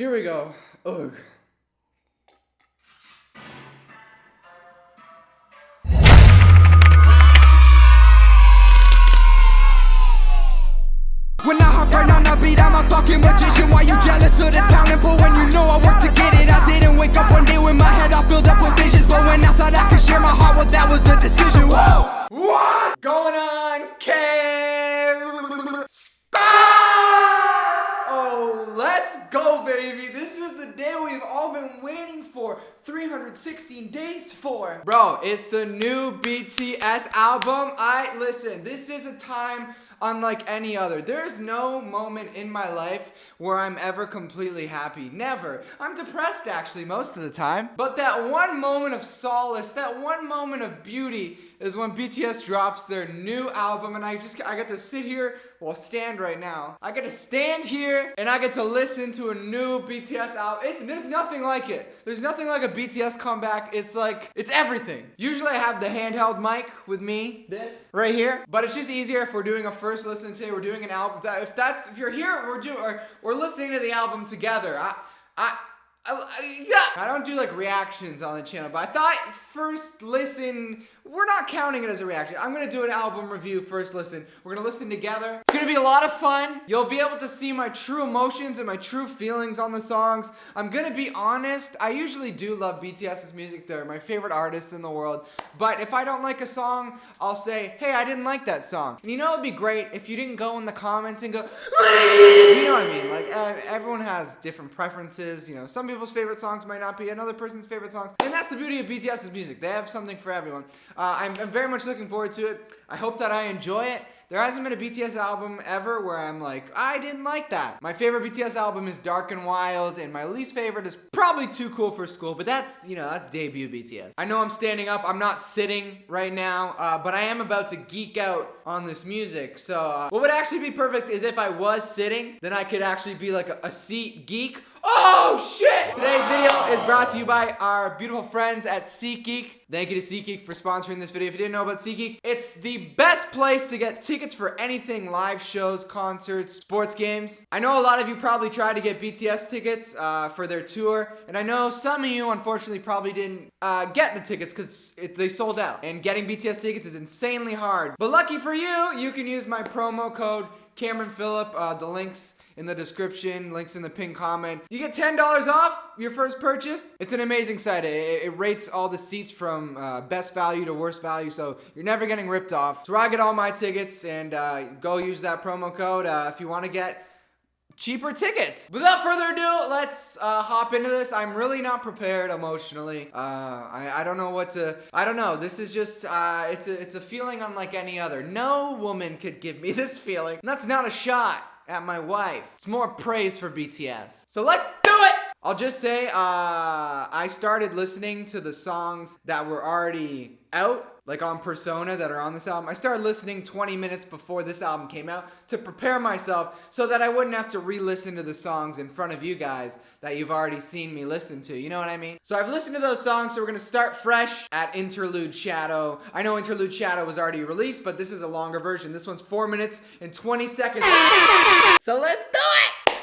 Here we go. Ugh. When I hop right on the beat, I'm a fucking magician. Why you jealous of the talent? But when you know I work to get it, I didn't wake up one day with my head all filled up with visions. But when I thought I could share my heart, well, that was the decision. Whoa! What going on, Oh, let's go, baby. This is the day we've all been waiting for. 316 days for. Bro, it's the new BTS album. Listen, this is a time unlike any other. There's no moment in my life where I'm ever completely happy. Never. I'm depressed actually most of the time. But that one moment of solace, that one moment of beauty is when BTS drops their new album, and I get to sit here, well, stand right now. I get to stand here and I get to listen to a new BTS album. There's nothing like it. There's nothing like a BTS comeback. It's everything. Usually I have the handheld mic with me, this right here, but it's just easier if we're doing a first listen today. We're doing an album. If you're here, we're listening to the album together. I don't do like reactions on the channel, but I thought first listen, we're not counting it as a reaction. I'm gonna do an album review first listen. We're gonna listen together. It's gonna be a lot of fun. You'll be able to see my true emotions and my true feelings on the songs. I'm gonna be honest, I usually do love BTS's music. They're my favorite artists in the world. But if I don't like a song, I'll say, hey, I didn't like that song. And you know it'd be great if you didn't go in the comments and go, you know what I mean? Like everyone has different preferences. You know, some people's favorite songs might not be another person's favorite songs. And that's the beauty of BTS's music. They have something for everyone. I'm very much looking forward to it. I hope that I enjoy it. There hasn't been a BTS album ever where I'm like, I didn't like that. My favorite BTS album is Dark and Wild, and my least favorite is probably Too Cool for School, but that's debut BTS. I know I'm standing up, I'm not sitting right now, but I am about to geek out on this music. So what would actually be perfect is if I was sitting, then I could actually be like a seat geek. Oh shit! Today's video is brought to you by our beautiful friends at SeatGeek. Thank you to SeatGeek for sponsoring this video. If you didn't know about SeatGeek, it's the best place to get tickets for anything, live shows, concerts, sports games. I know a lot of you probably tried to get BTS tickets for their tour, and I know some of you unfortunately probably didn't get the tickets because they sold out. And getting BTS tickets is insanely hard. But lucky for you, you can use my promo code Cameron Phillip. The links in the description, links in the pinned comment. You get $10 off your first purchase. It's an amazing site. It rates all the seats from best value to worst value, so you're never getting ripped off. So I get all my tickets, and go use that promo code if you want to get cheaper tickets. Without further ado, let's hop into this. I'm really not prepared emotionally. I don't know what to. I don't know. This is just it's a feeling unlike any other. No woman could give me this feeling. And that's not a shot at my wife. It's more praise for BTS. So let's do it! I'll just say, I started listening to the songs that were already out, like on Persona, that are on this album. I started listening 20 minutes before this album came out to prepare myself so that I wouldn't have to re-listen to the songs in front of you guys that you've already seen me listen to. You know what I mean? So I've listened to those songs, so we're gonna start fresh at Interlude Shadow. I know Interlude Shadow was already released, but this is a longer version. This one's 4 minutes and 20 seconds. So let's do it!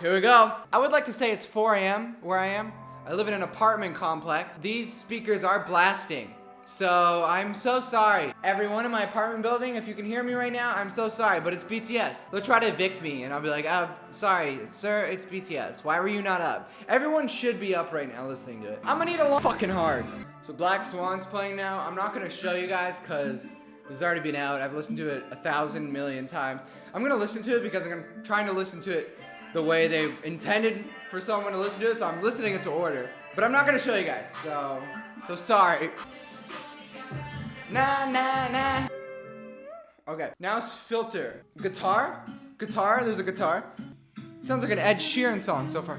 Here we go. I would like to say it's 4 a.m. where I am. I live in an apartment complex. These speakers are blasting. So I'm so sorry. Everyone in my apartment building, if you can hear me right now, I'm so sorry, but it's BTS. They'll try to evict me and I'll be like, sorry, sir, it's BTS. Why were you not up? Everyone should be up right now listening to it. I'm gonna need a long fucking hard. So Black Swan's playing now. I'm not gonna show you guys because it's already been out. I've listened to it 1,000 million times. I'm gonna listen to it because I'm trying to listen to it the way they intended for someone to listen to it, so I'm listening it to order. But I'm not gonna show you guys, so sorry. Nah, nah, nah. Okay, now it's filter. Guitar? Guitar, there's a guitar. Sounds like an Ed Sheeran song so far.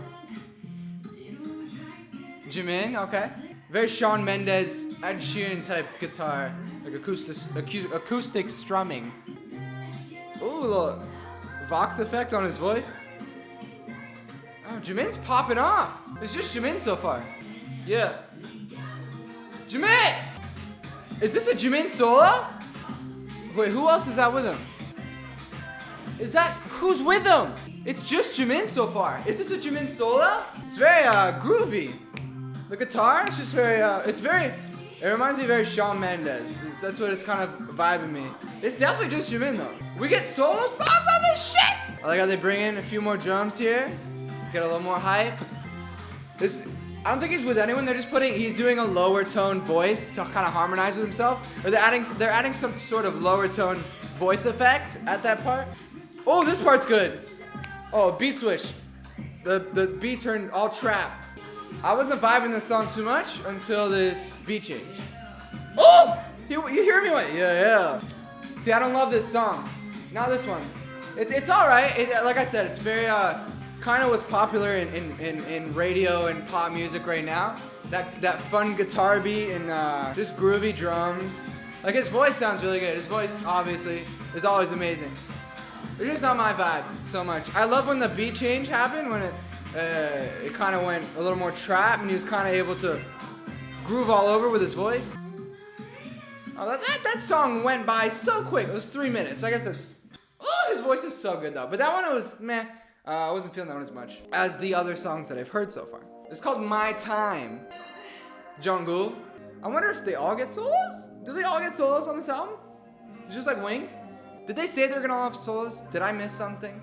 Jimin, okay. Very Shawn Mendes, Ed Sheeran type guitar. Like acoustic strumming. Ooh, little Vox effect on his voice. Oh, Jimin's popping off. It's just Jimin so far. Yeah. Jimin! Is this a Jimin solo? Wait, who else is that with him? Who's with him? It's just Jimin so far. Is this a Jimin solo? It's very groovy. The guitar is just very it reminds me very Shawn Mendes. That's what it's kind of vibing me. It's definitely just Jimin though. We get solo songs on this shit. I like how they bring in a few more drums here. Get a little more hype. I don't think he's with anyone. He's doing a lower tone voice to kind of harmonize with himself. Or they're adding some sort of lower tone voice effect at that part. Oh, this part's good. Oh, beat switch. The beat turned all trap. I wasn't vibing this song too much until this beat change. Oh! You hear me? Yeah. See, I don't love this song. Not this one. It's alright. Like I said, it's very kind of what's popular in radio and pop music right now. That fun guitar beat and just groovy drums. Like his voice sounds really good. His voice obviously is always amazing. It's just not my vibe so much. I love when the beat change happened, when it kind of went a little more trap and he was kind of able to groove all over with his voice. Oh, that song went by so quick. It was 3 minutes. I guess that's... Oh, his voice is so good though. But that one, it was meh. I wasn't feeling that one as much as the other songs that I've heard so far. It's called My Time. Jungkook. I wonder if they all get solos? Do they all get solos on this album? It's just like Wings? Did they say they're gonna all have solos? Did I miss something?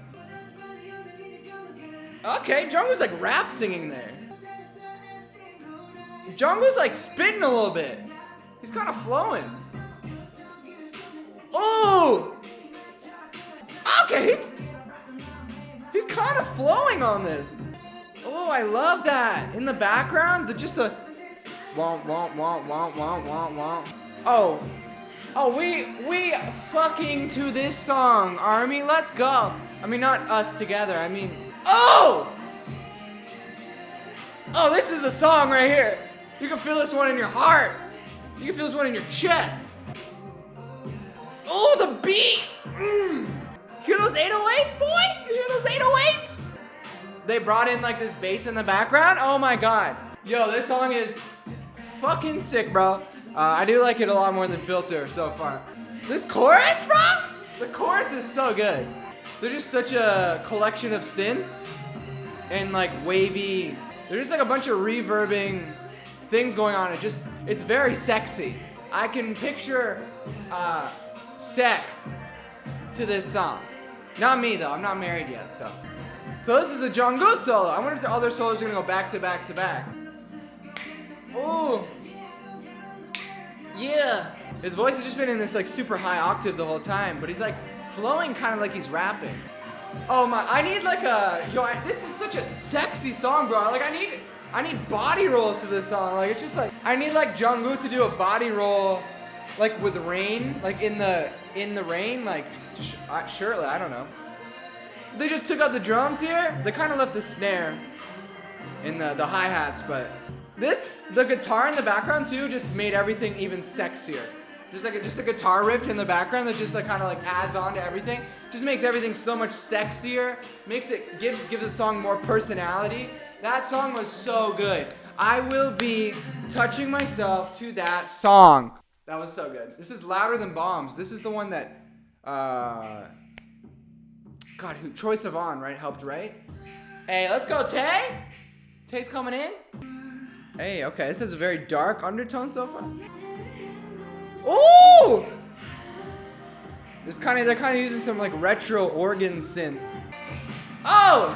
Okay, Jungkook's like rap singing there. Jungkook's like spitting a little bit. He's kind of flowing. Oh! Okay, he's kind of flowing on this. Oh, I love that. In the background, just the womp womp womp womp womp womp womp. Oh, we fucking to this song, Army. Let's go. I mean, not us together. I mean, oh, this is a song right here. You can feel this one in your heart. You can feel this one in your chest. Oh, the beat. Hear those 808s, boy? You hear those 808s? They brought in like this bass in the background. Oh my god. Yo, this song is fucking sick, bro. I do like it a lot more than Filter so far. This chorus, bro? The chorus is so good. They're just such a collection of synths and like wavy. There's just like a bunch of reverbing things going on. It's very sexy. I can picture sex to this song. Not me though, I'm not married yet, so. So this is a Jungkook solo. I wonder if the other solos are gonna go back to back to back. Ooh. Yeah. His voice has just been in this like super high octave the whole time, but he's like flowing kind of like he's rapping. Oh my, I need like this is such a sexy song, bro. Like I need body rolls to this song. Like it's just like, I need like Jungkook to do a body roll like with rain, like in the rain, like surely, I don't know. They just took out the drums here. They kind of left the snare in the hi-hats, but the guitar in the background too just made everything even sexier. Just a guitar riff in the background that just like kind of like adds on to everything. Just makes everything so much sexier. Gives the song more personality. That song was so good. I will be touching myself to that song. That was so good. This is Louder Than Bombs. This is the one that Troye Sivan, right, helped write. Hey, let's go, Tay. Tay's coming in. Hey, okay, this has a very dark undertone so far. Ooh! They're kind of using some like retro organ synth. Oh!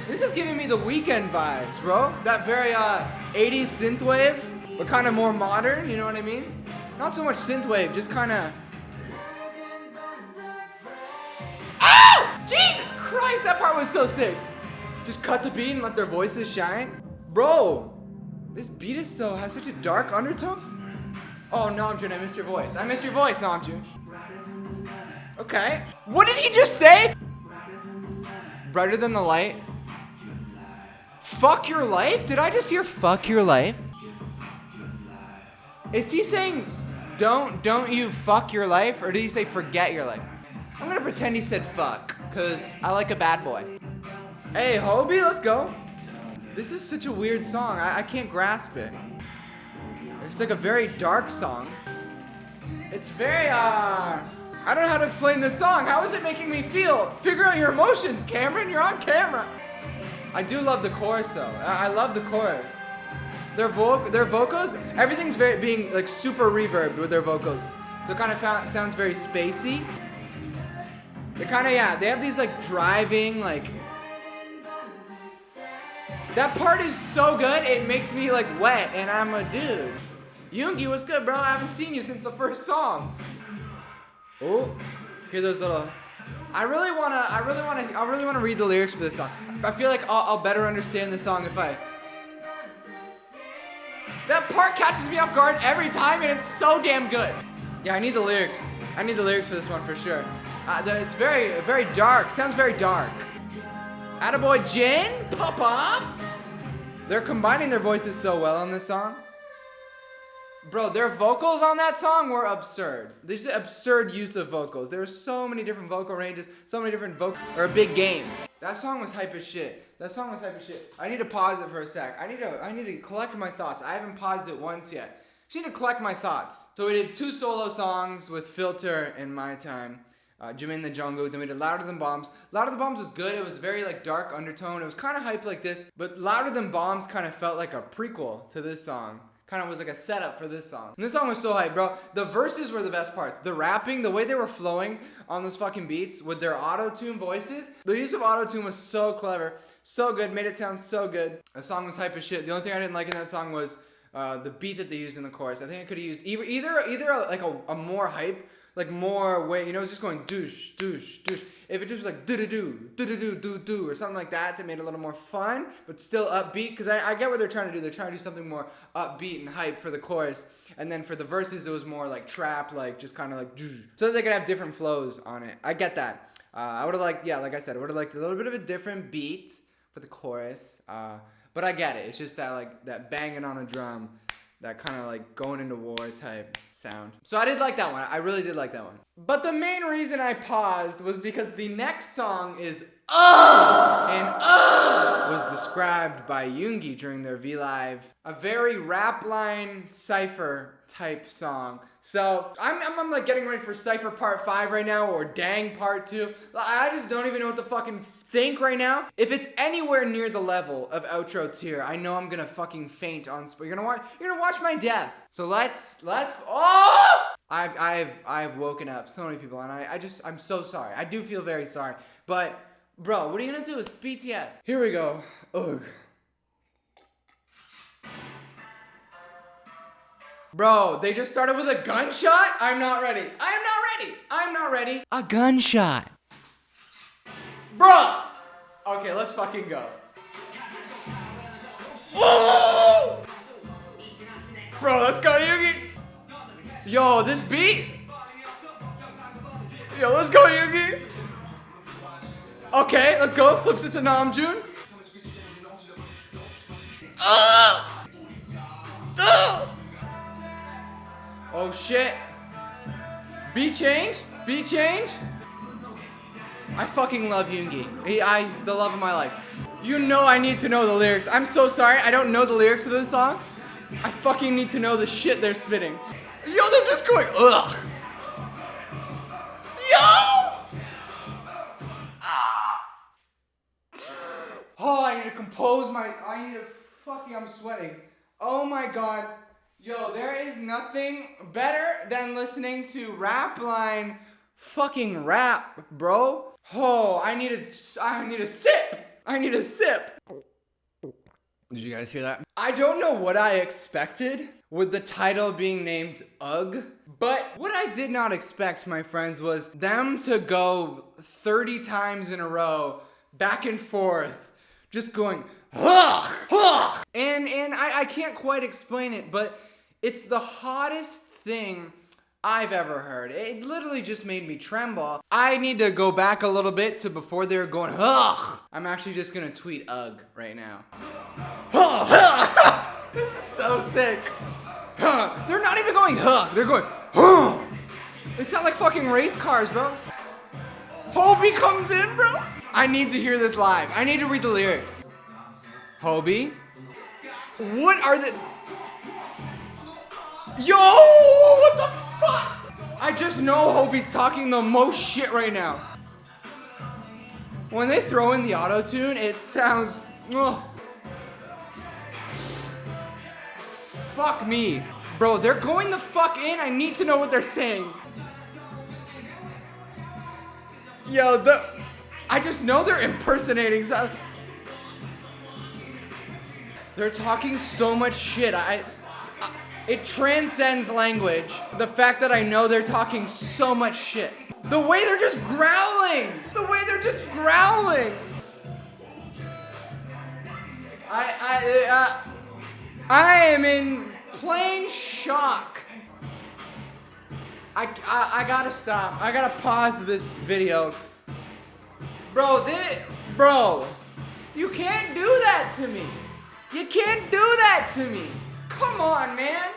This is giving me the Weeknd vibes, bro. That very 80s synthwave, but kind of more modern, you know what I mean? Not so much synthwave, just kind of... Oh! Jesus Christ, that part was so sick. Just cut the beat and let their voices shine. Bro, this beat has such a dark undertone. Oh, Namjoon, I missed your voice. I missed your voice, Namjoon. Okay. What did he just say? Brighter than the light. Fuck your life? Did I just hear fuck your life? Is he saying don't you fuck your life? Or did he say forget your life? I'm gonna pretend he said fuck, cause I like a bad boy. Hey, Hobie, let's go. This is such a weird song. I can't grasp it. It's like a very dark song. It's very, I don't know how to explain this song. How is it making me feel? Figure out your emotions, Cameron. You're on camera. I do love the chorus though. I love the chorus. Their vocals, everything's being like super reverbed with their vocals. So it kind of sounds very spacey. They kind of, yeah, they have these like driving, like, that part is so good, it makes me like wet, and I'm a dude. Yoongi, what's good, bro? I haven't seen you since the first song. Oh, hear those little. I really wanna read the lyrics for this song. I feel like I'll better understand the song if I. That part catches me off guard every time, and it's so damn good. Yeah, I need the lyrics. I need the lyrics for this one for sure. It's very dark. Sounds very dark. Attaboy Jin, pop off. They're combining their voices so well on this song. Bro, their vocals on that song were absurd. There's absurd use of vocals. There were so many different vocal ranges, so many different or a big game. That song was hype as shit. I need to pause it for a sec. I need to collect my thoughts. I haven't paused it once yet. Just need to collect my thoughts. So we did 2 solo songs with Filter and My Time. Jimin the Jungkook, then we did Louder Than Bombs. Louder Than Bombs was good. It was very like dark undertone. It was kind of hype like this, but Louder Than Bombs kind of felt like a prequel to this song. Kind of was like a setup for this song. And this song was so hype, bro. The verses were the best parts. The rapping, the way they were flowing on those fucking beats with their auto-tune voices. The use of auto-tune was so clever, so good, made it sound so good. The song was hype as shit. The only thing I didn't like in that song was the beat that they used in the chorus. I think I could have used either like a more hype, like more way, you know, it's just going douche, douche, douche. If it just was like do-do-do, do-do-do, do-do, or something like that made it a little more fun, but still upbeat, because I get what they're trying to do. They're trying to do something more upbeat and hype for the chorus, and then for the verses, it was more like trap, like just kind of like, so that they could have different flows on it. I get that. I would have liked, yeah, like I said, I would have liked a little bit of a different beat for the chorus, but I get it. It's just that, like, that banging on a drum, that kind of like going into war type sound. So I did like that one. I really did like that one. But the main reason I paused was because the next song is and was described by Yoongi during their V-Live. A very rap line cypher type song. So I'm like getting ready for Cypher Part 5 right now, or Dang Part 2. I just don't even know what to fucking think right now. If it's anywhere near the level of outro tier, I know I'm gonna fucking faint on spot. You're gonna watch my death. So let's I've woken up so many people, and I'm so sorry. I do feel very sorry. But bro, what are you gonna do? It's BTS. Here we go. Ugh. Bro, they just started with a gunshot? I'm not ready. I'm not ready. A gunshot. Bro! Okay, let's fucking go. Oh! Bro, let's go, Yoongi. Yo, this beat. Yo, let's go, Yoongi. Okay, let's go. Flips it to Namjoon. Oh shit. Beat change? Beat change? I fucking love Yoongi. The love of my life. You know I need to know the lyrics. I'm so sorry, I don't know the lyrics to this song. I fucking need to know the shit they're spitting. Yo, they're just going, ugh. Yo! Oh, I need to compose I'm sweating. Oh my god. Yo, there is nothing better than listening to rap line fucking rap, bro. Oh, I need a sip. I need a sip. Did you guys hear that? I don't know what I expected with the title being named Ugh, but what I did not expect, my friends, was them to go 30 times in a row, back and forth, just going, ugh, ugh. And I can't quite explain it, but it's the hottest thing I've ever heard. It literally just made me tremble. I need to go back a little bit to before they were going, ugh. I'm actually just gonna tweet ugh right now. This is so sick. They're not even going huh. They're going huh. They sound like fucking race cars, bro. Hobie comes in, bro. I need to hear this live. I need to read the lyrics. Hobie? What are the... Yo, what the fuck? I just know Hobie's talking the most shit right now. When they throw in the auto-tune, it sounds... Ugh. Fuck me. Bro, they're going the fuck in. I need to know what they're saying. Yo, I just know they're impersonating. They're talking so much shit. It transcends language. The fact that I know they're talking so much shit. The way they're just growling. The way they're just growling. I am in plain shock. I gotta stop. I gotta pause this video. Bro, you can't do that to me. You can't do that to me. Come on, man.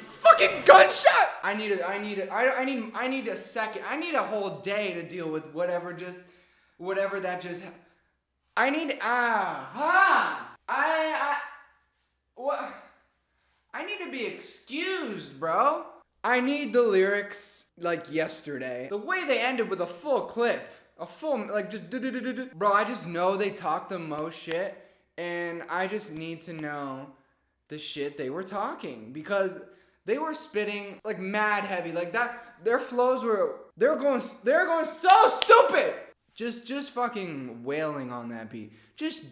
Fucking gunshot. I need a second. I need a whole day to deal with whatever that just. I need what? I need to be excused, bro. I need the lyrics like yesterday. The way they ended with a full clip. A full, like just bro, I just know they talk the most shit. And I just need to know the shit they were talking. Because they were spitting like mad heavy. Like that, their flows they're going so stupid. Just fucking wailing on that beat. Just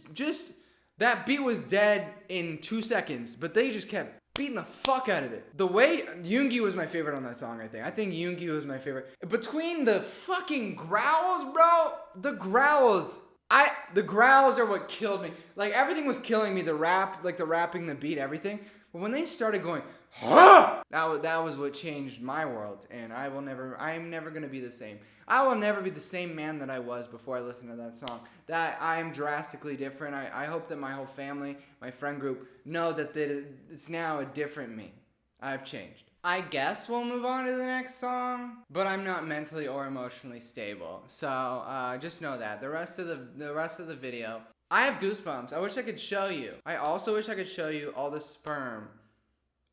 that beat was dead in 2 seconds, but they just kept beating the fuck out of it. The way Yoongi was my favorite on that song, I think. I think Yoongi was my favorite. Between the fucking growls, bro, the growls are what killed me. Like everything was killing me. The rap, like the rapping, the beat, everything. But when they started going, huh, that was what changed my world. And I'm never gonna be the same. I will never be the same man that I was before I listened to that song. That I am drastically different. I hope that my whole family, my friend group, know that it's now a different me. I've changed. I guess we'll move on to the next song, but I'm not mentally or emotionally stable. So just know that. The rest of the video, I have goosebumps. I wish I could show you. I also wish I could show you all the sperm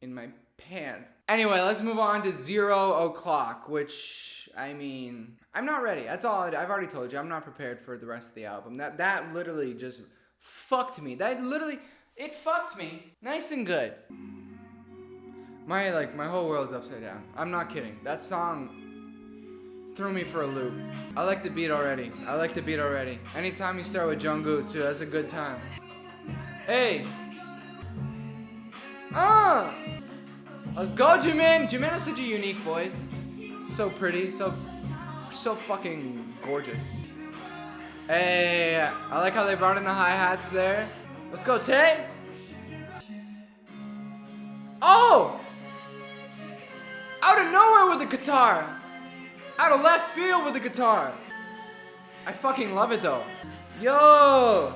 in my pants. Anyway, let's move on to 0 o'clock, which, I mean, I'm not ready. That's all. I've already told you. I'm not prepared for the rest of the album. That literally just fucked me. It fucked me. Nice and good. My whole world's upside down. I'm not kidding. That song threw me for a loop. I like the beat already. Anytime you start with Jungkook too, that's a good time. Hey. Let's go, Jimin. Jimin has such a unique voice. So pretty, so fucking gorgeous. Hey, I like how they brought in the hi-hats there. Let's go, Tay. Oh! Out of nowhere with the guitar. Out of left field with the guitar. I fucking love it though. Yo,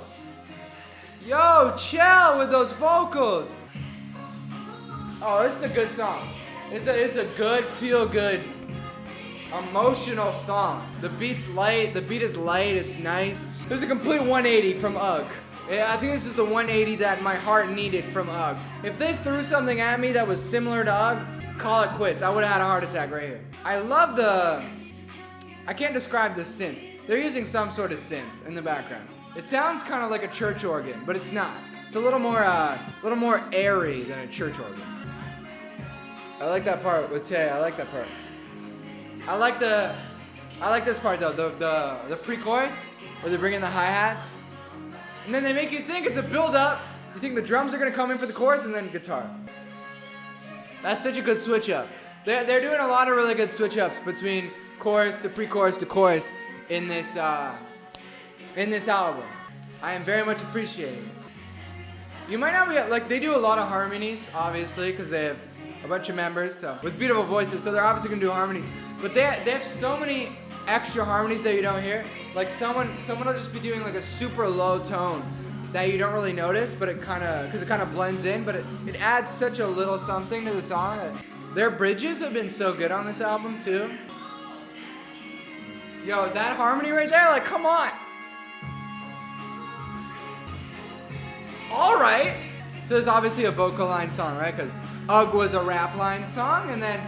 chill with those vocals. Oh, this is a good song. It's a good, feel-good, emotional song. The beat's light. The beat is light. It's nice. There's a complete 180 from UGG. Yeah, I think this is the 180 that my heart needed from UGG. If they threw something at me that was similar to UGG, call it quits. I would have had a heart attack right here. I love I can't describe the synth. They're using some sort of synth in the background. It sounds kind of like a church organ, but it's not. It's a little more airy than a church organ. I like that part with Tay. I like that part. I like this part though. The pre-chorus where they bring in the hi-hats, and then they make you think it's a build-up. You think the drums are gonna come in for the chorus, and then guitar. That's such a good switch up. They're doing a lot of really good switch ups between chorus to pre-chorus to chorus in this album. I am very much appreciating it. You might not be like, they do a lot of harmonies, obviously, because they have a bunch of members, so with beautiful voices, so they're obviously gonna do harmonies. But they have so many extra harmonies that you don't hear. Like someone will just be doing like a super low tone that you don't really notice, but because it kind of blends in, but it adds such a little something to the song. Their bridges have been so good on this album too. Yo, that harmony right there, like, come on. All right. So it's obviously a vocal line song, right? Because UGG was a rap line song, and then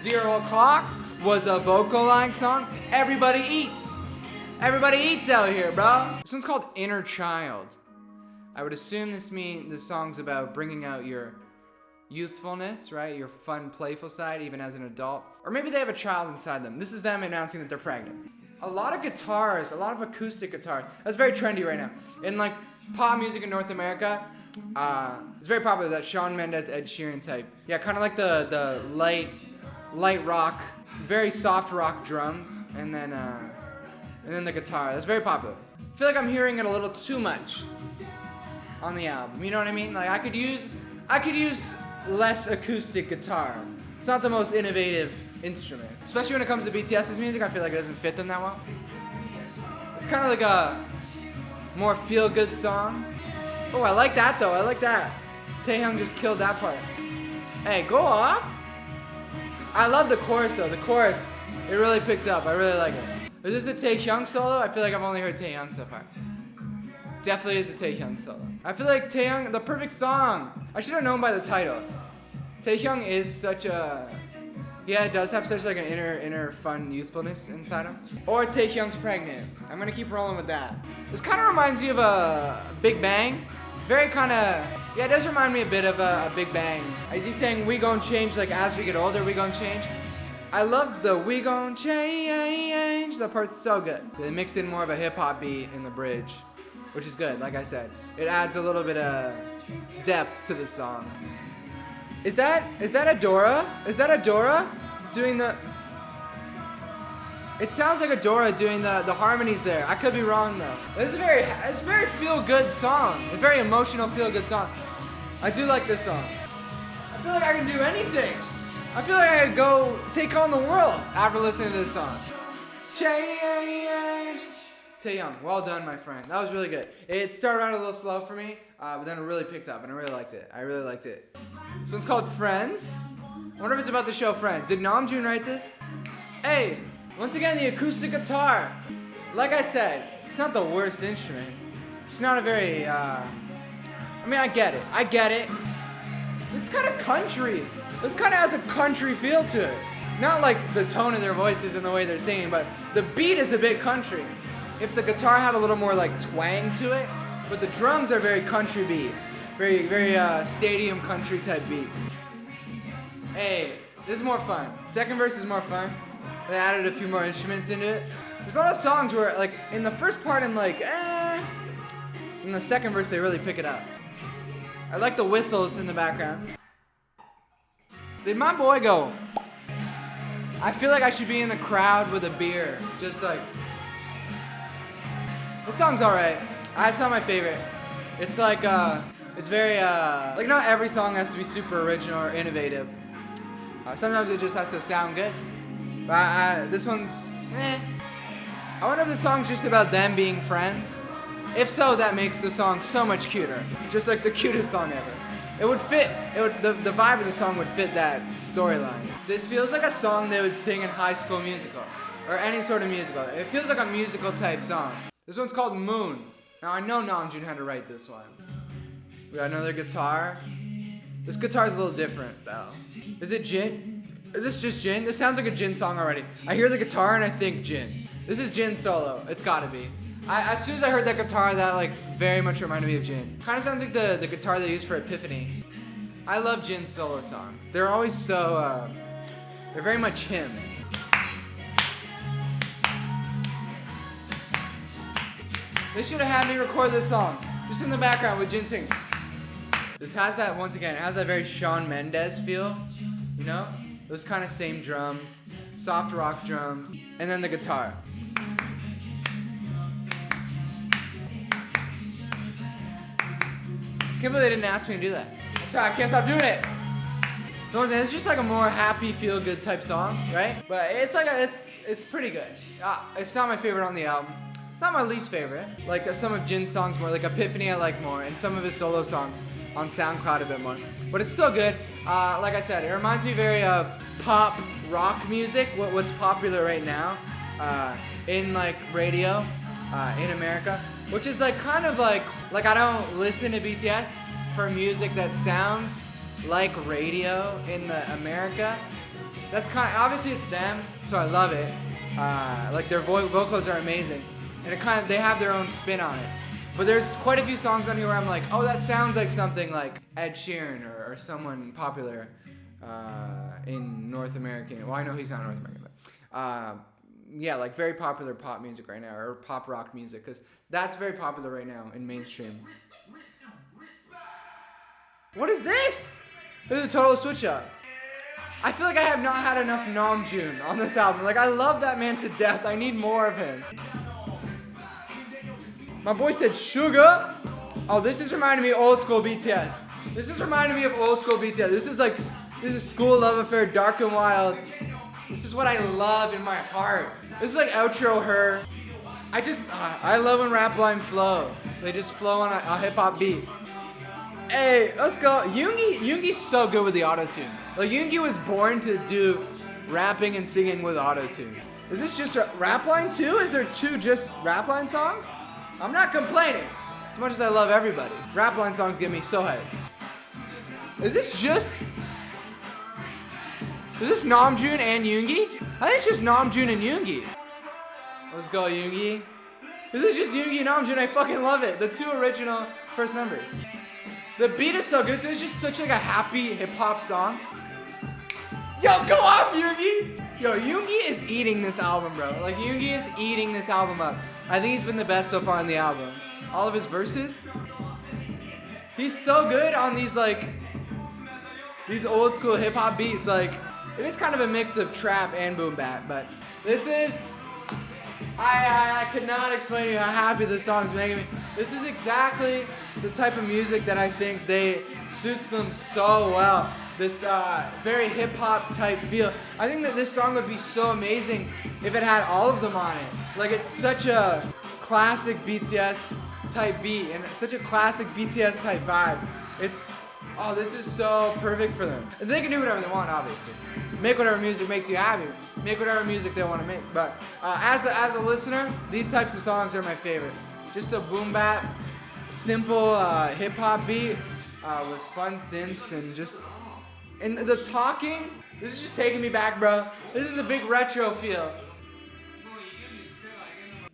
0 o'clock was a vocal line song. Everybody eats. Everybody eats out here, bro. This one's called Inner Child. I would assume this song's about bringing out your youthfulness, right? Your fun, playful side, even as an adult. Or maybe they have a child inside them. This is them announcing that they're pregnant. A lot of guitars, a lot of acoustic guitars. That's very trendy right now. In like pop music in North America, it's very popular, that Shawn Mendes, Ed Sheeran type. Yeah, kind of like the light rock, very soft rock drums, and then the guitar. That's very popular. I feel like I'm hearing it a little too much on the album. You know what I mean? Like I could use less acoustic guitar. It's not the most innovative instrument. Especially when it comes to BTS's music, I feel like it doesn't fit them that well. It's kind of like a more feel-good song. Oh, I like that though, I like that. Taehyung just killed that part. Hey, go off. I love the chorus though, the chorus, it really picks up, I really like it. Is this a Taehyung solo? I feel like I've only heard Taehyung so far. Definitely is a Taehyung solo. I feel like Taehyung, the perfect song. I should have known by the title. Taehyung is such a, yeah, it does have such like an inner fun youthfulness inside him. Or Taehyung's pregnant. I'm gonna keep rolling with that. This kind of reminds you of a Big Bang. Very kind of, yeah, it does remind me a bit of a Big Bang. Is he saying we gon' change, like as we get older we gon' change? I love the we gon' change. That part's so good. They mix in more of a hip hop beat in the bridge, which is good, like I said. It adds a little bit of depth to the song. Is that Adora? Is that Adora doing the... It sounds like Adora doing the harmonies there. I could be wrong though. It's a very feel-good song. A very emotional feel-good song. I do like this song. I feel like I can do anything. I feel like I could go take on the world after listening to this song. Change. Taehyung, well done, my friend. That was really good. It started out a little slow for me, but then it really picked up, and I really liked it. I really liked it. This one's called Friends. I wonder if it's about the show Friends. Did Namjoon write this? Hey, once again, the acoustic guitar. Like I said, it's not the worst instrument. It's not a very, I mean, I get it. This is kind of country. This kind of has a country feel to it. Not like the tone of their voices and the way they're singing, but the beat is a bit country. If the guitar had a little more like twang to it, but the drums are very country beat. Very stadium country type beat. Hey, this is more fun. Second verse is more fun. They added a few more instruments into it. There's a lot of songs where like in the first part I'm like, eh. In the second verse they really pick it up. I like the whistles in the background. Did my boy go? I feel like I should be in the crowd with a beer. Just like, this song's alright. It's not my favorite. It's like, it's very, like not every song has to be super original or innovative. Sometimes it just has to sound good. But this one's, eh. I wonder if the song's just about them being friends. If so, that makes the song so much cuter. Just like the cutest song ever. It would fit, the vibe of the song would fit that storyline. This feels like a song they would sing in High School Musical. Or any sort of musical. It feels like a musical type song. This one's called Moon. Now I know Namjoon had to write this one. We got another guitar. This guitar's a little different though. Is it Jin? Is this just Jin? This sounds like a Jin song already. I hear the guitar and I think Jin. This is Jin solo. It's gotta be. As soon as I heard that guitar, that like very much reminded me of Jin. Kind of sounds like the guitar they use for Epiphany. I love Jin solo songs. They're always so, they're very much him. They should have had me record this song, just in the background with Jin singing. This has that, once again, it has that very Shawn Mendes feel, you know? Those kind of same drums, soft rock drums, and then the guitar. I can't believe they didn't ask me to do that. I'm sorry, I can't stop doing it. No, it's just like a more happy, feel-good type song, right? But it's like it's pretty good. It's not my favorite on the album. It's not my least favorite. Like some of Jin's songs more, like Epiphany I like more, and some of his solo songs on SoundCloud a bit more. But it's still good. Like I said, it reminds me very of pop rock music, what's popular right now in like radio in America, which is like kind of like I don't listen to BTS for music that sounds like radio in America. That's obviously it's them, so I love it. Like their vocals are amazing, and they have their own spin on it. But there's quite a few songs on here where I'm like, oh, that sounds like something like Ed Sheeran or someone popular in North American. Well, I know he's not North American, but yeah, like very popular pop music right now, or pop rock music, because that's very popular right now in mainstream. What is this? This is a total switch up. I feel like I have not had enough Namjoon on this album. Like, I love that man to death. I need more of him. My boy said sugar. Oh, this is reminding me of old school BTS. This is reminding me of old school BTS. This is school love affair, dark and wild. This is what I love in my heart. This is like outro her. I love when rap lines flow. They just flow on a hip hop beat. Hey, let's go. Yoongi's so good with the auto-tune. Like, Yoongi was born to do rapping and singing with auto-tune. Is this just a rap line too? Is there two just rap line songs? I'm not complaining. As much as I love everybody. Rap line songs get me so hyped. Is this Namjoon and Yoongi? I think it's just Namjoon and Yoongi. Let's go, Yoongi. This is just Yoongi and Namjoon. I fucking love it. The two original first members. The beat is so good. So it's just such like a happy hip hop song. Yo, go off, Yoongi. Yo, Yoongi is eating this album, bro. Like, Yoongi is eating this album up. I think he's been the best so far on the album. All of his verses. He's so good on these old school hip hop beats. Like, it is kind of a mix of trap and boom bap, but this is, I could not explain to you how happy this song's making me. This is exactly the type of music that I think suits them so well. This very hip hop type feel. I think that this song would be so amazing if it had all of them on it. Like, it's such a classic BTS type beat and such a classic BTS type vibe. This is so perfect for them. And they can do whatever they want, obviously. Make whatever music makes you happy. Make whatever music they want to make. But as a listener, these types of songs are my favorite. Just a boom bap, simple hip hop beat with fun synths and the talking. This is just taking me back, bro. This is a big retro feel.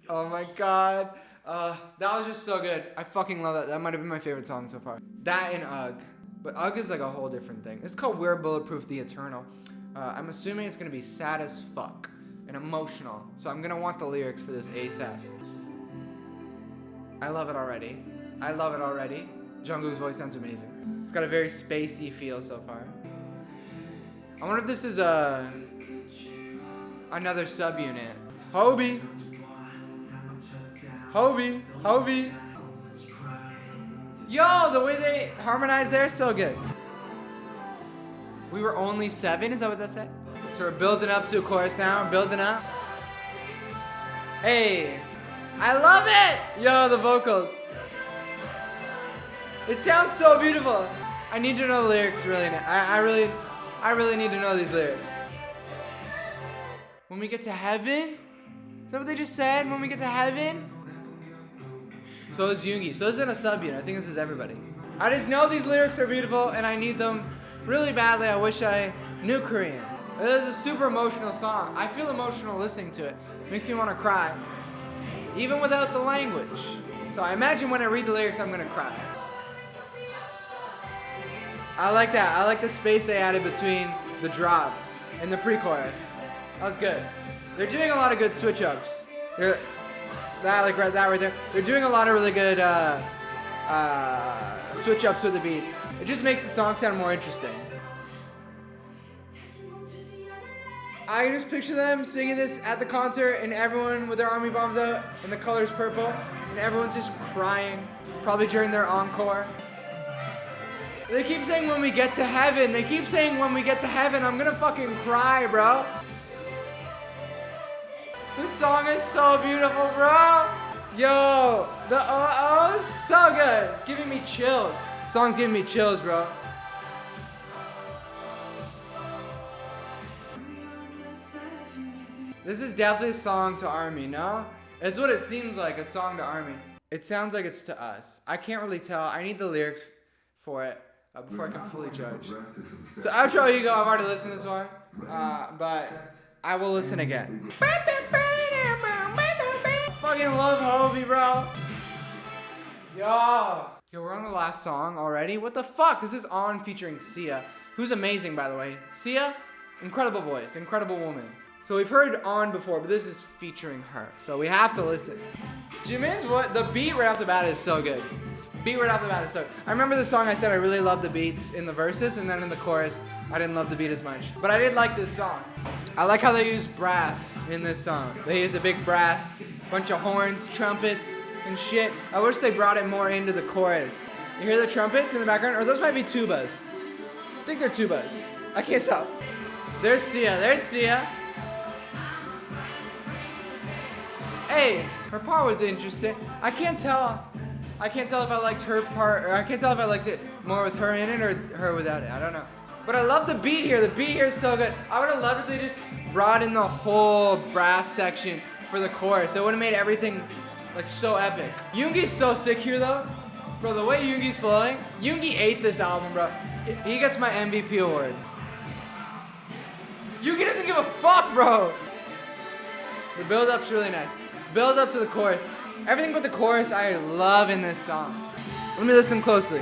Oh my god. That was just so good. I fucking love that. That might have been my favorite song so far. That and Ugh. But Ugh is like a whole different thing. It's called We're Bulletproof the Eternal. I'm assuming it's gonna be sad as fuck and emotional. So I'm gonna want the lyrics for this ASAP. I love it already. Jungkook's voice sounds amazing. It's got a very spacey feel so far. I wonder if this is another subunit. Hobie. Yo, the way they harmonize there is so good. We were only 7, is that what that said? So we're building up to a chorus now, building up. Hey, I love it! Yo, the vocals. It sounds so beautiful. I need to know the lyrics really now. I really need to know these lyrics. When we get to heaven? Is that what they just said? When we get to heaven? So is Yoongi. So this isn't a subunit. I think this is everybody. I just know these lyrics are beautiful and I need them really badly. I wish I knew Korean. It is a super emotional song. I feel emotional listening to it. It makes me want to cry. Even without the language. So I imagine when I read the lyrics, I'm going to cry. I like that. I like the space they added between the drop and the pre-chorus. That was good. They're doing a lot of good switch-ups. That right there. They're doing a lot of really good switch-ups with the beats. It just makes the song sound more interesting. I can just picture them singing this at the concert and everyone with their army bombs out and the color's purple and everyone's just crying, probably during their encore. They keep saying when we get to heaven. I'm gonna fucking cry, bro. This song is so beautiful, bro. Yo, the is so good. Giving me chills. The song's giving me chills, bro. This is definitely a song to ARMY, no? It's what it seems like, a song to ARMY. It sounds like it's to us. I can't really tell. I need the lyrics for it before I can fully judge. So outro, you go. I've already listened to this one. but I will listen again. Fucking love Hobie, bro. Yo, we're on the last song already? What the fuck? This is On featuring Sia, who's amazing, by the way. Sia, incredible voice, incredible woman. So we've heard On before, but this is featuring her, so we have to listen. Jimin's what? The beat right off the bat is so good. Beat right off the bat is so good. I remember the song I said I really loved the beats in the verses, and then in the chorus, I didn't love the beat as much. But I did like this song. I like how they use brass in this song. They use a big brass, bunch of horns, trumpets, and shit. I wish they brought it more into the chorus. You hear the trumpets in the background? Or those might be tubas. I think they're tubas. I can't tell. There's Sia. There's Sia. Hey, her part was interesting. I can't tell if I liked her part, or I can't tell if I liked it more with her in it or her without it. I don't know. But I love the beat here. The beat here is so good. I would have loved if they just brought in the whole brass section for the chorus. It would have made everything like so epic. Yoongi's so sick here though. Bro, the way Yoongi's flowing. Yoongi ate this album, bro. He gets my MVP award. Yoongi doesn't give a fuck, bro. The build-up's really nice. Build up to the chorus. Everything but the chorus I love in this song. Let me listen closely.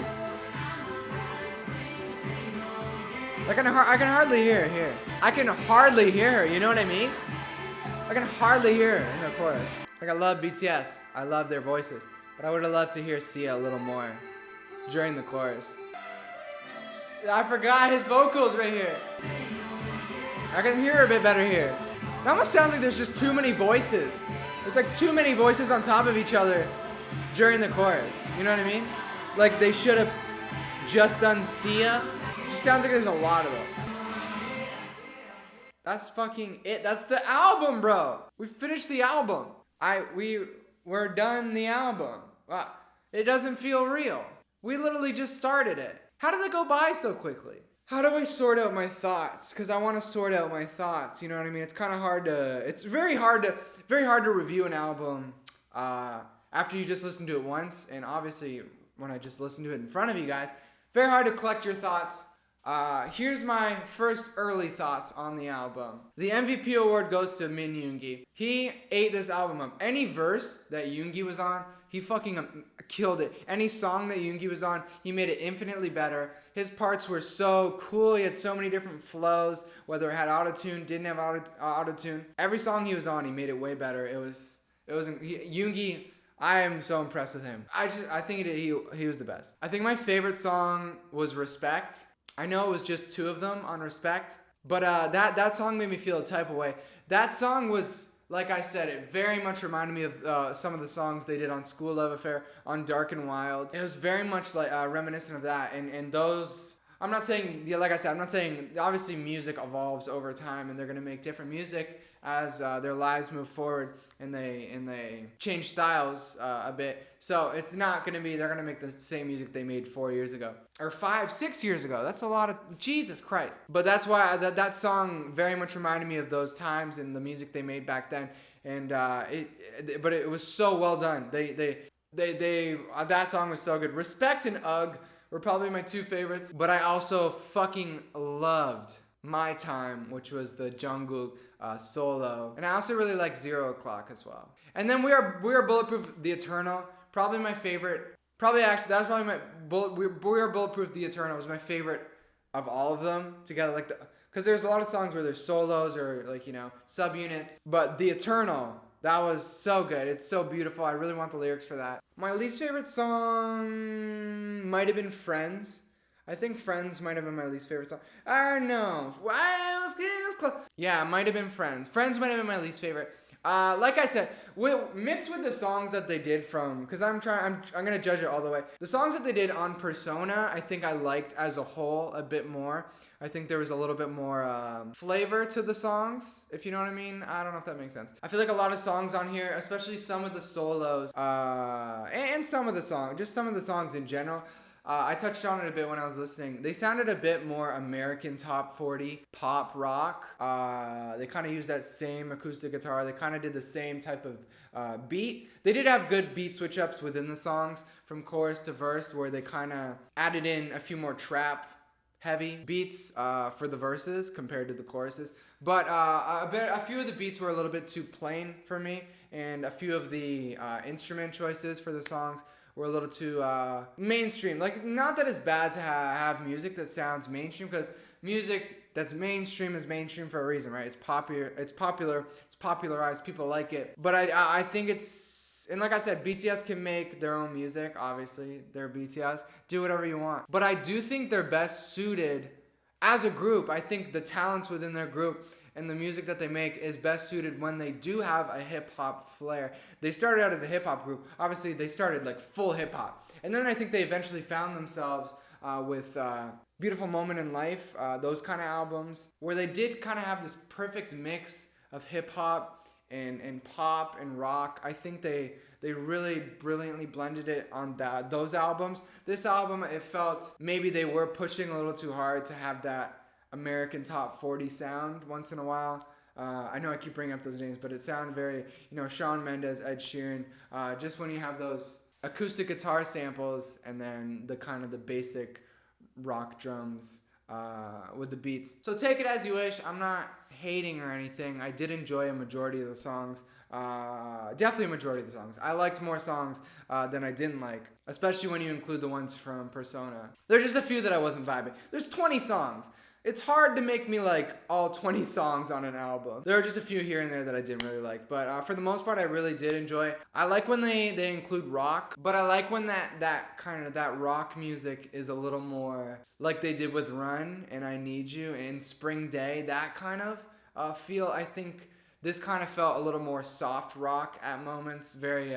I can hardly hear her here. I can hardly hear her, you know what I mean? I can hardly hear her in the chorus. Like I love BTS. I love their voices. But I would have loved to hear Sia a little more during the chorus. I forgot his vocals right here. I can hear her a bit better here. It almost sounds like there's just too many voices. There's like too many voices on top of each other during the chorus. You know what I mean? Like they should have just done Sia. It just sounds like there's a lot of them. That's fucking it. That's the album, bro. We finished the album. We're done the album. Wow. It doesn't feel real. We literally just started it. How did it go by so quickly? How do I sort out my thoughts? Because I want to sort out my thoughts. You know what I mean? It's kind of hard to. It's very hard to review an album after you just listen to it once. And obviously, when I just listen to it in front of you guys, very hard to collect your thoughts. Here's my first early thoughts on the album. The MVP award goes to Min Yoongi. He ate this album up. Any verse that Yoongi was on, he fucking killed it. Any song that Yoongi was on, he made it infinitely better. His parts were so cool. He had so many different flows, whether it had autotune, didn't have autotune. Every song he was on, he made it way better. Yoongi, I am so impressed with him. I think he was the best. I think my favorite song was Respect. I know it was just two of them on Respect, but that song made me feel a type of way. That song was, like I said, it very much reminded me of some of the songs they did on School Love Affair, on Dark and Wild. It was very much like reminiscent of that, and those. I'm not saying, like I said, I'm not saying, obviously music evolves over time and they're going to make different music as their lives move forward and they change styles a bit. So it's not going to be, they're going to make the same music they made 4 years ago. Or 6 years ago. That's a lot of, Jesus Christ. But that's why that song very much reminded me of those times and the music they made back then. And but it was so well done. That song was so good. Respect and Ugh were probably my two favorites, but I also fucking loved My Time, which was the Jungkook solo, and I also really like 0 O'Clock as well. And then We Are Bulletproof, The Eternal, probably my favorite. We Are Bulletproof, The Eternal was my favorite of all of them together. Because there's a lot of songs where there's solos or subunits, but The Eternal. That was so good. It's so beautiful. I really want the lyrics for that. My least favorite song might have been Friends. I think Friends might have been my least favorite song. I don't know. It was close. Yeah, it might have been Friends. Friends might have been my least favorite. Like I said, mixed with the songs that they did from, because I'm gonna judge it all the way. The songs that they did on Persona, I think I liked as a whole a bit more. I think there was a little bit more flavor to the songs, if you know what I mean. I don't know if that makes sense. I feel like a lot of songs on here, especially some of the solos, and some of the songs in general, I touched on it a bit when I was listening. They sounded a bit more American top 40 pop rock. They kind of used that same acoustic guitar. They kind of did the same type of beat. They did have good beat switch ups within the songs from chorus to verse where they kind of added in a few more trap heavy beats for the verses compared to the choruses. But a few of the beats were a little bit too plain for me, and a few of the instrument choices for the songs were a little too mainstream. Like, not that it's bad to have music that sounds mainstream, because music that's mainstream is mainstream for a reason, right? It's popular, it's popularized, people like it. But I think it's, and like I said, BTS can make their own music, obviously, they're BTS, do whatever you want. But I do think they're best suited as a group. I think the talents within their group and the music that they make is best suited when they do have a hip-hop flair. They started out as a hip-hop group. Obviously, they started like full hip-hop. And then I think they eventually found themselves with Beautiful Moment in Life, those kind of albums, where they did kind of have this perfect mix of hip-hop and pop and rock. I think they really brilliantly blended it on those albums. This album, it felt maybe they were pushing a little too hard to have that American Top 40 sound once in a while. I know I keep bringing up those names, but it sounded very, Shawn Mendes, Ed Sheeran, just when you have those acoustic guitar samples and then the kind of the basic rock drums with the beats. So take it as you wish. I'm not hating or anything. I did enjoy a majority of the songs. Definitely a majority of the songs. I liked more songs than I didn't like, especially when you include the ones from Persona. There's just a few that I wasn't vibing. There's 20 songs. It's hard to make me like all 20 songs on an album. There are just a few here and there that I didn't really like, but for the most part, I really did enjoy. I like when they include rock, but I like when that kind of that rock music is a little more like they did with Run and I Need You and Spring Day, that kind of feel. I think this kind of felt a little more soft rock at moments, very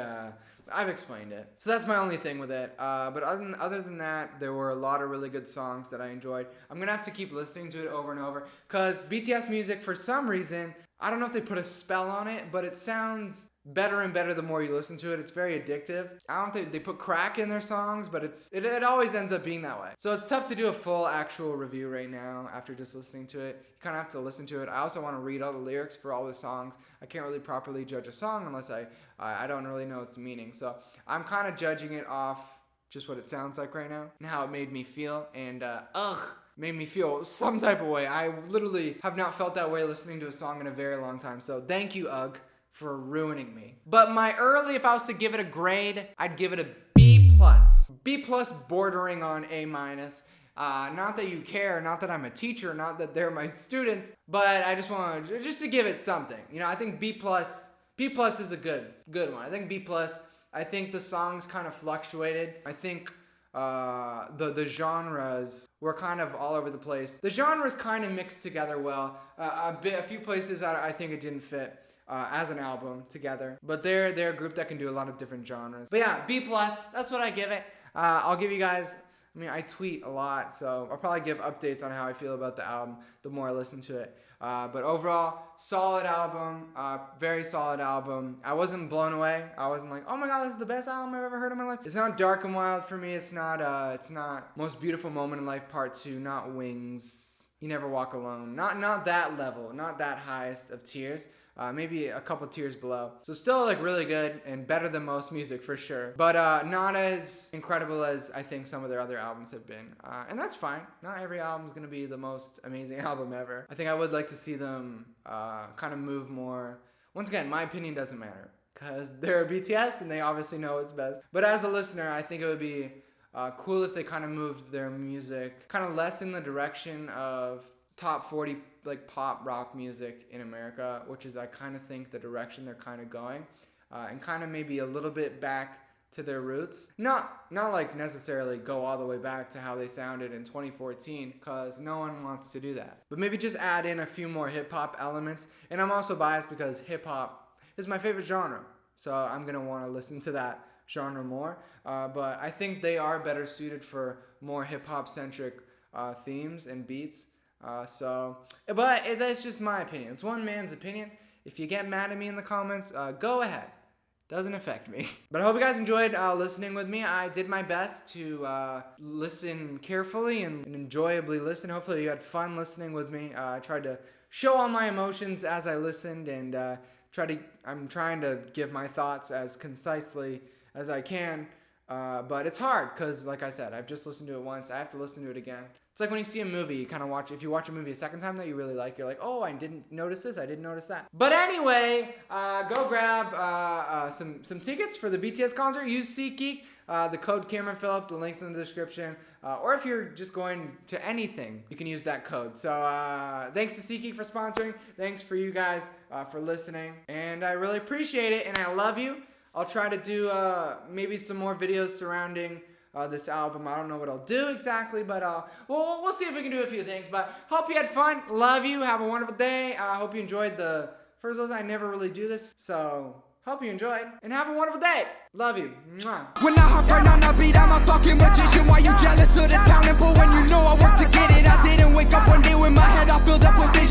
I've explained it. So that's my only thing with it. But other than that, there were a lot of really good songs that I enjoyed. I'm going to have to keep listening to it over and over, because BTS music, for some reason, I don't know if they put a spell on it, but it sounds better and better the more you listen to it. It's very addictive. I don't think they put crack in their songs, but it always ends up being that way. So it's tough to do a full actual review right now after just listening to it. You kind of have to listen to it. I also want to read all the lyrics for all the songs. I can't really properly judge a song unless I don't really know its meaning. So I'm kind of judging it off just what it sounds like right now and how it made me feel. And made me feel some type of way. I literally have not felt that way listening to a song in a very long time. So thank you, UGG, for ruining me. But if I was to give it a grade, I'd give it a B+. B+ bordering on A-. Not that you care, not that I'm a teacher, not that they're my students, but I just want to give it something. I think B+ is a good one. I think B+. I think the songs kind of fluctuated. I think the genres were kind of all over the place. The genres kind of mixed together well. A few places I think it didn't fit as an album together, but they're a group that can do a lot of different genres. But yeah, B+, that's what I give it. I'll give you guys, I tweet a lot, so I'll probably give updates on how I feel about the album the more I listen to it. But overall, solid album, very solid album. I wasn't blown away. I wasn't like, oh my god, this is the best album I've ever heard in my life. It's not Dark and Wild for me. It's not Most Beautiful Moment in Life Part 2, not Wings, You Never Walk Alone. Not that level, not that highest of tiers. Maybe a couple tiers below. So still really good and better than most music for sure. But not as incredible as I think some of their other albums have been. And that's fine. Not every album is going to be the most amazing album ever. I think I would like to see them kind of move more. Once again, my opinion doesn't matter, because they're BTS and they obviously know what's best. But as a listener, I think it would be cool if they kind of moved their music kind of less in the direction of top 40 pop rock music in America, which is I kind of think the direction they're kind of going, and kind of maybe a little bit back to their roots. Not necessarily go all the way back to how they sounded in 2014, because no one wants to do that. But maybe just add in a few more hip hop elements. And I'm also biased because hip hop is my favorite genre, so I'm gonna want to listen to that genre more. But I think they are better suited for more hip hop centric themes and beats. But that's just my opinion. It's one man's opinion. If you get mad at me in the comments, go ahead. Doesn't affect me. But I hope you guys enjoyed listening with me. I did my best to listen carefully and enjoyably listen. Hopefully you had fun listening with me. I tried to show all my emotions as I listened, and I'm trying to give my thoughts as concisely as I can But it's hard because, like I said, I've just listened to it once. I have to listen to it again. It's like when you see a movie, you kind of watch. If you watch a movie a second time that you really like, you're like, oh, I didn't notice this. I didn't notice that. But anyway, go grab some tickets for the BTS concert. Use SeatGeek. The code Cameron Phillip. The link's in the description. Or if you're just going to anything, you can use that code. So thanks to SeatGeek for sponsoring. Thanks for you guys for listening. And I really appreciate it. And I love you. I'll try to do maybe some more videos surrounding this album. I don't know what I'll do exactly, but we'll see if we can do a few things. But hope you had fun. Love you. Have a wonderful day. I hope you enjoyed the first listen. I never really do this, so hope you enjoyed. And have a wonderful day. Love you. Mwah. When I hop right on the beat, I'm a fucking magician. Why you jealous of the talent? But when you know I work to get it, I didn't wake up one day with my head all filled up with vision.